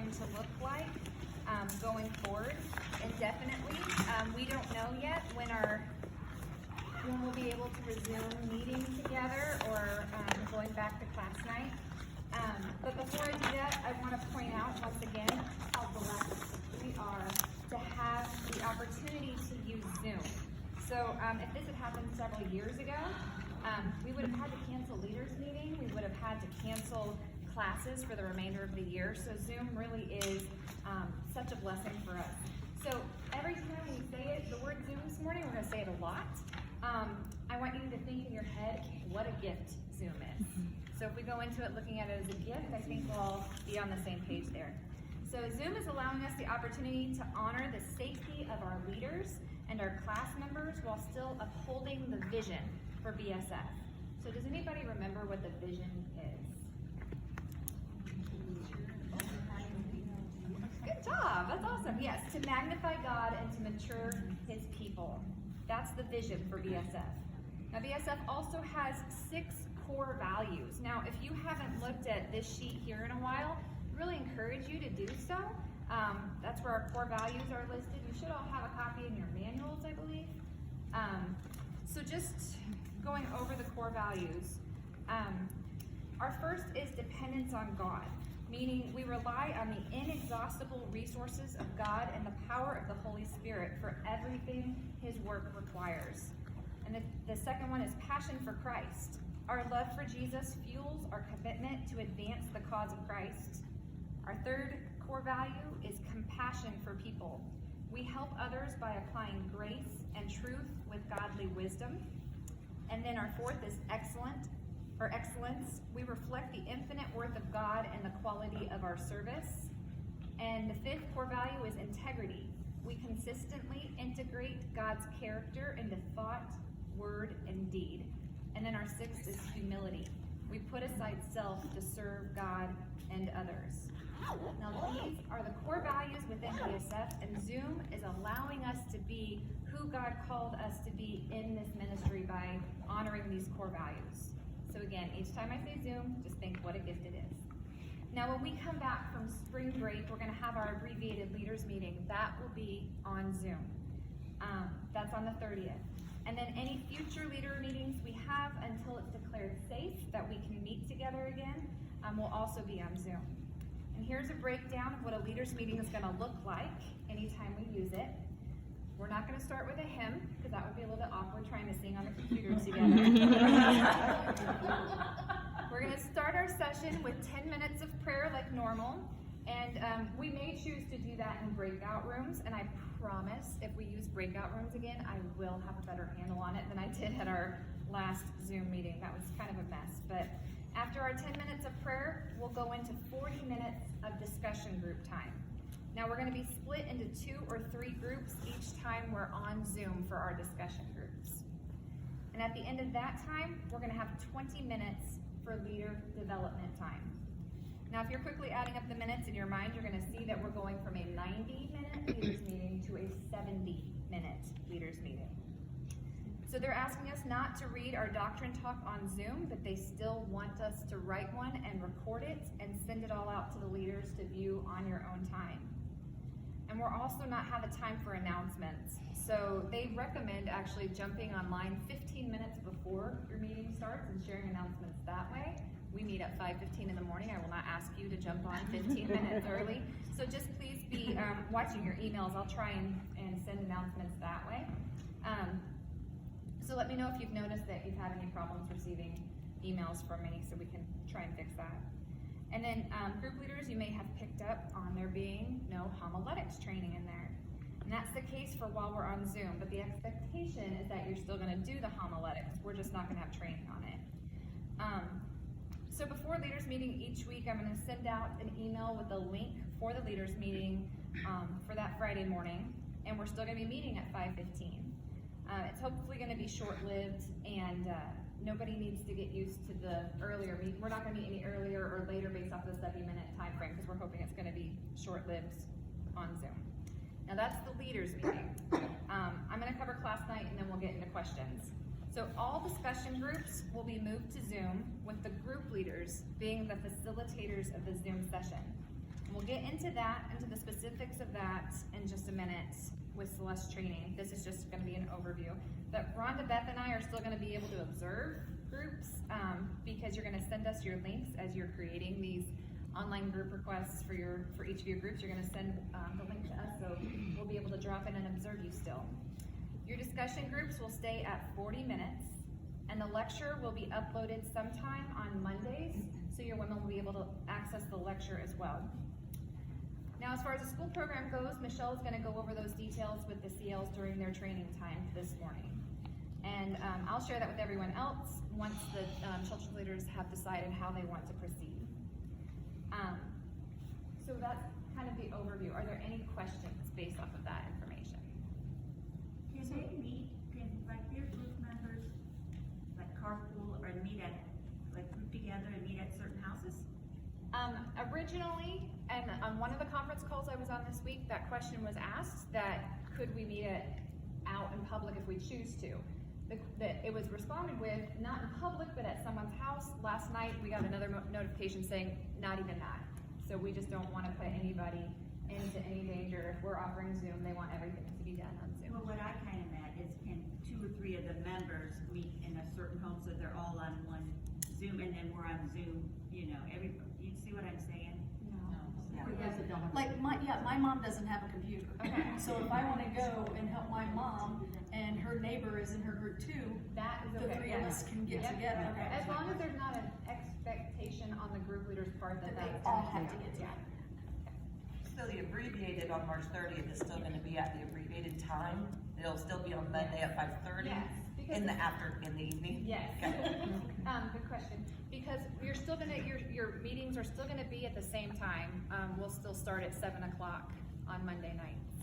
going to look like going forward indefinitely. We don't know yet when we'll be able to resume meeting together or going back to class night. But before I do that, I want to point out once again how blessed we are to have the opportunity to use Zoom. So if this had happened several years ago, we would have had to cancel leaders meeting. We would have had to cancel classes for the remainder of the year. So Zoom really is such a blessing for us. So every time we say it, the word Zoom this morning, we're going to say it a lot. I want you to think in your head what a gift Zoom is. So if we go into it looking at it as a gift, I think we'll be on the same page there. So Zoom is allowing us the opportunity to honor the safety of our leaders and our class members while still upholding the vision for BSF. So does anybody remember what the vision is? Good job, that's awesome. Yes, to magnify God and to mature his people. That's the vision for BSF. Now BSF also has 6 core values. Now if you haven't looked at this sheet here in a while, I really encourage you to do so. That's where our core values are listed. You should all have a copy in your manuals, I believe. So just going over the core values. Our first is dependence on God, meaning we rely on the inexhaustible resources of God and the power of the Holy Spirit for everything his work requires. And the second one is passion for Christ. Our love for Jesus fuels our commitment to advance the cause of Christ. Our third core value is compassion for people. We help others by applying grace and truth with godly wisdom. And then our fourth is excellence. We reflect the infinite worth of God and the quality of our service. And the fifth core value is integrity. We consistently integrate God's character into thought, word, and deed. And then our sixth is humility. We put aside self to serve God and others. Now these are the core values within BSF, and Zoom is allowing us to be who God called us to be in this ministry by honoring these core values. So again, each time I say Zoom, just think what a gift it is. Now when we come back from spring break, we're going to have our abbreviated leaders meeting. That will be on Zoom. That's on the 30th. And then any future leader meetings we have until it's declared safe that we can meet together again will also be on Zoom. And here's a breakdown of what a leaders meeting is going to look like anytime we use it. We're not going to start with a hymn, because that would be a little bit awkward trying to sing on the computer together. We're going to start our session with 10 minutes of prayer like normal. And we may choose to do that in breakout rooms, and I promise if we use breakout rooms again, I will have a better handle on it than I did at our last Zoom meeting. That was kind of a mess. But after our 10 minutes of prayer, we'll go into 40 minutes of discussion group time. Now we're going to be split into 2 or 3 groups each time we're on Zoom for our discussion groups. And at the end of that time, we're going to have 20 minutes for leader development time. Now, if you're quickly adding up the minutes in your mind, you're going to see that we're going from a 90-minute leaders meeting to a 70-minute leaders meeting. So they're asking us not to read our doctrine talk on Zoom, but they still want us to write one and record it and send it all out to the leaders to view on your own time. And we're also not have a time for announcements. So they recommend actually jumping online 15 minutes before your meeting starts and sharing announcements that way. We meet at 5:15 in the morning. I will not ask you to jump on 15 minutes early. So just please be watching your emails. I'll try and send announcements that way. So let me know if you've noticed that you've had any problems receiving emails from me so we can try and fix that. And then group leaders, you may have picked up on there being no homiletics training in there. And that's the case for while we're on Zoom, but the expectation is that you're still going to do the homiletics. We're just not going to have training on it. So before leaders meeting each week, I'm going to send out an email with a link for the leaders meeting for that Friday morning, and we're still going to be meeting at 5:15. It's hopefully going to be short-lived, and nobody needs to get used to the earlier meeting. We're not going to meet any earlier or later based off the 70-minute time frame because we're hoping it's going to be short-lived on Zoom. Now that's the leaders meeting. I'm going to cover class night, and then we'll get into questions. So all discussion groups will be moved to Zoom with the group leaders being the facilitators of the Zoom session. We'll get into the specifics of that in just a minute with Celeste training. This is just gonna be an overview. But Rhonda, Beth, and I are still gonna be able to observe groups, because you're gonna send us your links as you're creating these online group requests for each of your groups. You're gonna send the link to us, so we'll be able to drop in and observe you still. Your discussion groups will stay at 40 minutes, and the lecture will be uploaded sometime on Mondays, so your women will be able to access the lecture as well. Now, as far as the school program goes, Michelle is gonna go over those details with the CLs during their training time this morning. And I'll share that with everyone else once the children's leaders have decided how they want to proceed. So that's kind of the overview. Are there any questions based off of that information? Can they meet, like their group members, like carpool or meet at, like group together and meet at certain houses? Originally, and on one of the conference calls I was on this week, that question was asked, that could we meet it out in public if we choose to? That it was responded with, not in public, but at someone's house. Last night, we got another notification saying, not even that. So we just don't want to put anybody into any danger. If we're offering Zoom, they want everything to be done on Zoom. Well, what I kind of meant is, can 2 or 3 of the members meet in a certain home so they're all on one Zoom, and then we're on Zoom, you know, you see what I'm saying? Like my mom doesn't have a computer. Okay. So if I want to go and help my mom and her neighbor is in her group too, That is the okay. 3 of us can get Yep. together. As long as there's not an expectation on the group leader's part that They that's all gonna have to get happen. together. So the abbreviated on March 30th is still gonna be at the abbreviated time? It'll still be on Monday at 5:30? Yes, because In the evening? Yes. Okay. Good question. Because you're still gonna, your meetings are still gonna be at the same time. We'll still start at 7 o'clock on Monday nights.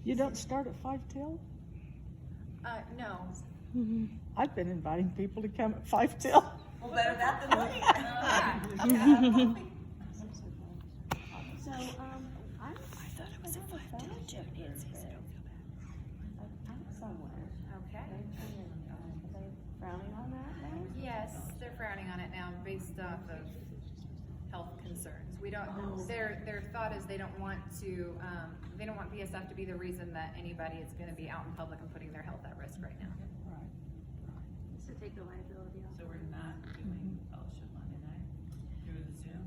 You don't start at 5 till? No. I've been inviting people to come at 5 till. Well, better that than late. So, I thought it was a 5 till. Joe Nancy said. Somewhere. Okay. Are they frowning on that now? Yes, they're frowning on it now based off of health concerns. We don't, their thought is they don't want BSF to be the reason that anybody is gonna be out in public and putting their health at risk right now. To take the liability off. So we're not doing fellowship Monday night through the Zoom,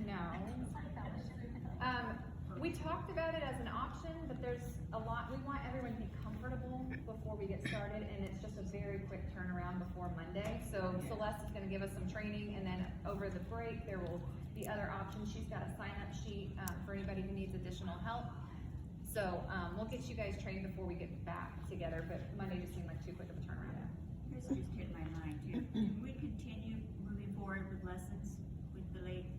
No. We talked about it as an option, but there's a lot, we want everyone to be comfortable before we get started, and it's just a very quick turnaround before Monday. So Celeste is gonna give us some training, and then over the break, there will be other options. She's got a sign-up sheet, for anybody who needs additional help. So, we'll get you guys trained before we get back together, but Monday just seemed like too quick of a turnaround. This just hit my mind too. Can we continue moving forward with lessons with the ladies?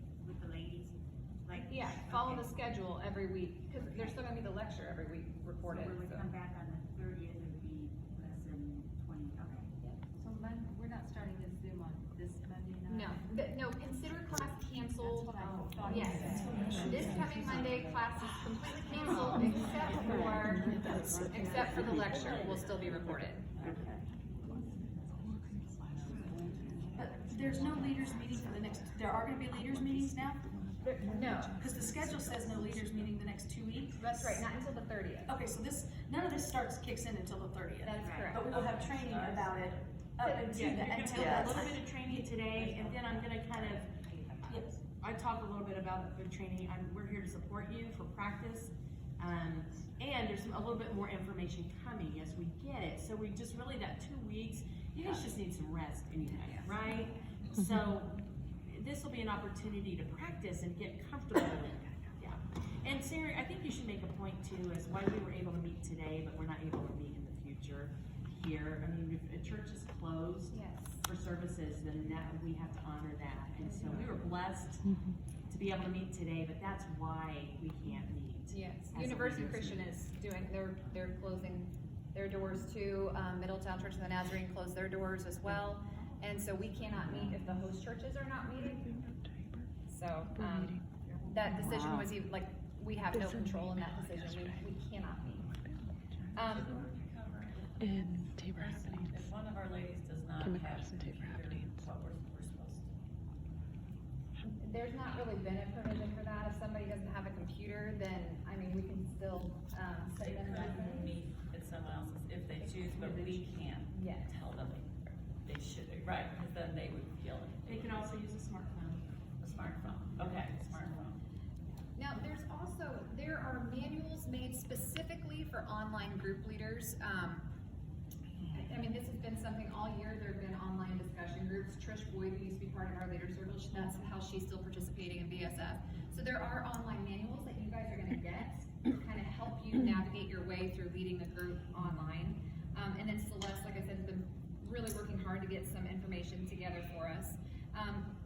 Like, Yeah, follow okay. the schedule every week, because there's still gonna be the lecture every week recorded. So when we so. come back on the 30th, it would be lesson 20, okay. So we're not starting this Zoom on this Monday night? No, consider class canceled. That's what I thought you Yes, said. this coming Monday, class is completely canceled except for the lecture, will still be recorded. But there's no leaders meeting for the next, there are gonna be leaders meetings now? No, Because the schedule says no leaders meeting the next 2 weeks. that's right, not until the 30th. Okay, so none of this kicks in until the 30th. That's correct. But we will have training about it up until that. Until a little bit of training today, and then I'm gonna kind of, I talk a little bit about the training, we're here to support you for practice. And there's a little bit more information coming as we get it, so we just really, that 2 weeks, you guys just need some rest anyway, right? So, this will be an opportunity to practice and get comfortable with it, yeah. And Sarah, I think you should make a point too, as why we were able to meet today, but we're not able to meet in the future here. I mean, if a church is closed Yes. for services, then we have to honor that. And so we were blessed to be able to meet today, but that's why we can't meet. Yes, as a University leaders Christian meeting. is doing, they're closing their doors too. Middletown Church of the Nazarene closed their doors as well. And so we cannot meet if the host churches are not meeting. So, that decision was even, like, we have no control in that decision. We cannot meet. In Tabor happenings. If one of our ladies does not have Chemicals and Tabor computer, happenings. what we're supposed to. there's not really been a provision for that. If somebody doesn't have a computer, then, I mean, we can still, They send them could lessons. meet at someone else's if they choose, but we can't Yes. tell them they should, right, because then they would feel it. They can also use a smartphone. A smartphone, okay, smartphone. Now, there are manuals made specifically for online group leaders. I mean, this has been something all year. There have been online discussion groups. Trish Boyd, who used to be part of our leader circle, that's how she's still participating in BSF. So there are online manuals that you guys are gonna get to kind of help you navigate your way through leading a group online. And then Celeste, like I said, has been really working hard to get some information together for us.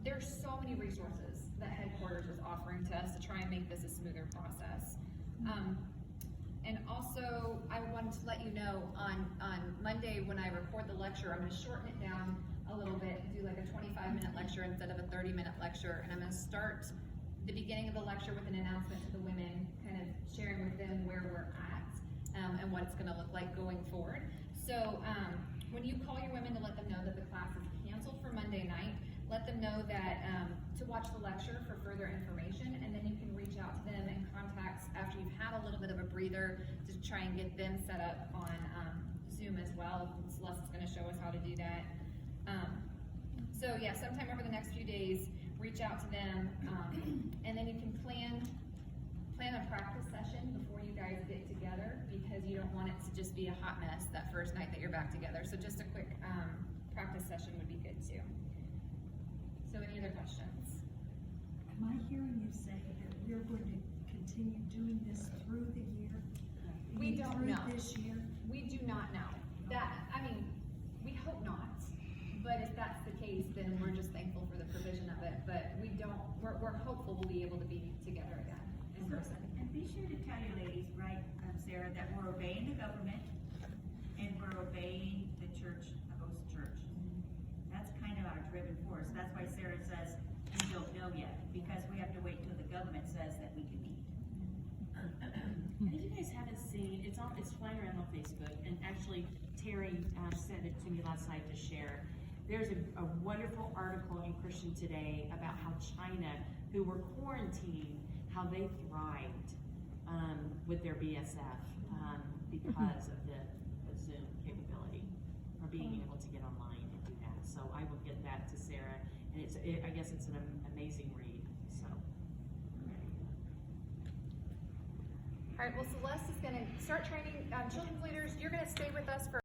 There's so many resources that headquarters is offering to us to try and make this a smoother process. And also, I wanted to let you know, on Monday when I record the lecture, I'm gonna shorten it down a little bit, do like a 25-minute lecture instead of a 30-minute lecture, and I'm gonna start the beginning of the lecture with an announcement to the women, kind of sharing with them where we're at, and what it's gonna look like going forward. So, when you call your women to let them know that the class is canceled for Monday night, let them know that, to watch the lecture for further information, and then you can reach out to them and contact after you've had a little bit of a breather to try and get them set up on Zoom as well. Celeste is going to show us how to do that. So yeah, sometime over the next few days, reach out to them, and then you can plan a practice session before you guys get together, because you don't want it to just be a hot mess that first night that you're back together. So just a quick practice session would be good too. So any other questions? Am I hearing you say that we're going to continue doing this through the year? We don't know. Through this year? We do not know. I mean, we hope not, but if that's the case, then we're just thankful for the provision of it, but we're hopeful we'll be able to be together again in person. And be sure to tell your ladies, right, Sarah, that we're obeying the government and we're obeying the church, the host church. That's kind of our driven force. That's why Sarah says, we don't know yet, because we have to wait till the government says that we can meet. And if you guys haven't seen, it's flying around on Facebook, and actually Terry sent it to me last night to share. There's a wonderful article in Christian Today about how China, who were quarantined, how they thrived with their BSF because of the Zoom capability, or being able to get online and do that. So I will get that to Sarah, and I guess it's an amazing read. So. All right, well, Celeste is gonna start training children's leaders. You're gonna stay with us for